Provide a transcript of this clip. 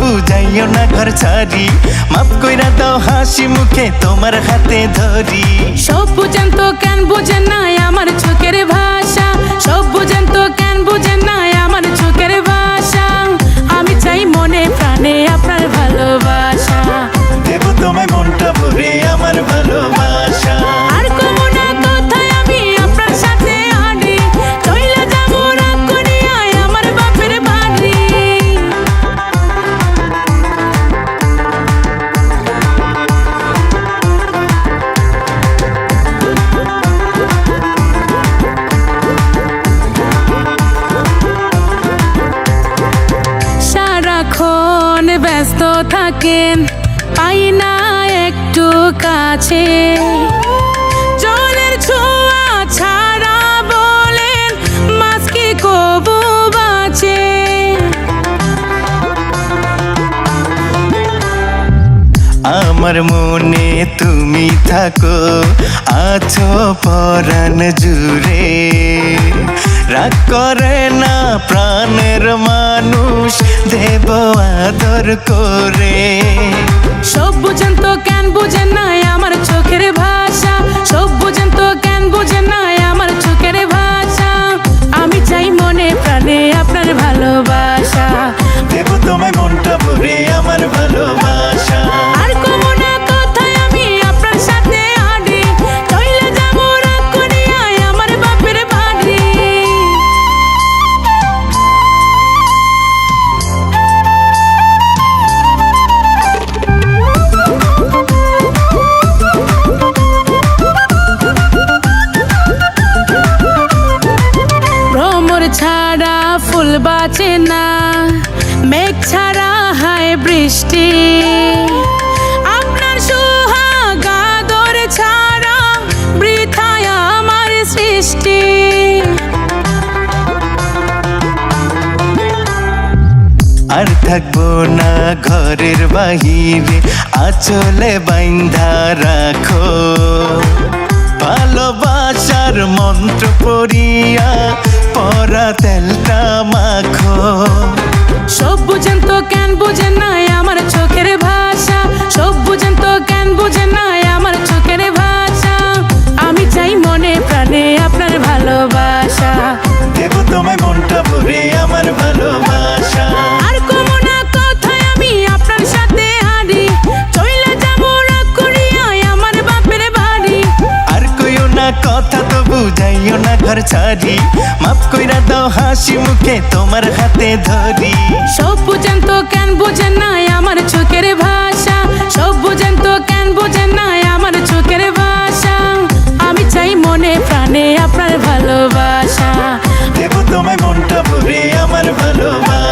তবু যাইও না ঘর ছাড়ি, মাফ কইরা দাও হাসি মুখে তোমার হাতে ধরি। সব বুঝেন তো কেন বুঝেন না আমার চোখের ভাষা, সব বুঝেন তো কেন বুঝেন না আমার চোখের ভাষা। আমি চাই মনে প্রাণে আপনার ভালোবাসা, দেব তোমায় মনটা ভরে আমার ভালোবাসা। আর কব না কথায় আমি আপনার সাথে হাঁটি, চইলা যাবো রাগ করিয়া আমার বাপের বাড়ি। সারাক্ষণ ব্যস্ত থাকেন, পাই না একটু কাছে, জলের ছোঁয়া ছাড়া বলেন মাছ কি কবু বাঁচে। আমার মনে তুমি থাকো, আছো পরাণ জুড়ে, রাগ করে না প্রাণের মানুষ, দেব আদর করে। সব বুঝেন তো কেন বুঝেন না আমার চোখের ভাষা, সব বুঝেন তো কেন বুঝেন না আমার চোখের ভাষা। আমি চাই মনে প্রাণে আপনার ভালোবাসা, দেব তোমায় মনটা ভরে আমার ভালোবাসা। আর কব না কথায় আমি আপনার সাথে হাঁটি, চইলা যাবো রাগ করিয়া আমার বাপের বাড়ি। ভ্রমর ছাড়া ফুল বাঁচে না, মেঘ ছাড়া হয় বৃষ্টি, আপনার সোহাগ আদর ছাড়া বৃথায় আমার সৃষ্টি। আর থাকবো না ঘরের বাহিরে, আঁচলে বাইন্ধা রাখো, ভালোবাসার মন্ত্র পড়িয়া পরা তেলটা মাখো। সব বুঝেন তো কেন বুঝেন না আমার চোখের ভাষা, সব বুঝেন তো কেন বুঝেন না আমার চোখের ভাষা। আমি চাই মনে প্রাণে আপনার ভালোবাসা, দেব তোমায় মনটা ভরে আমার ভালোবাসা। আর কব না কথায় আমি আপনার সাথে হাঁটি, চইলা যাবো রাগ করিয়া আমার বাপের বাড়ি। আর কইও না কথা তো বুঝাইও না ঘর ছাড়ি, মাফ কইরা দাও হাসি মুখে তোমার হাতে ধরি। সব বুঝেন তো কেন বুঝেন না আমার চোখের ভাষা, সব বুঝেন তো কেন বুঝেন না আমার চোখের ভাষা। আমি চাই মনে প্রাণে আপনার ভালোবাসা, দেব তোমায় মনটা ভরে আমার ভালোবাসা।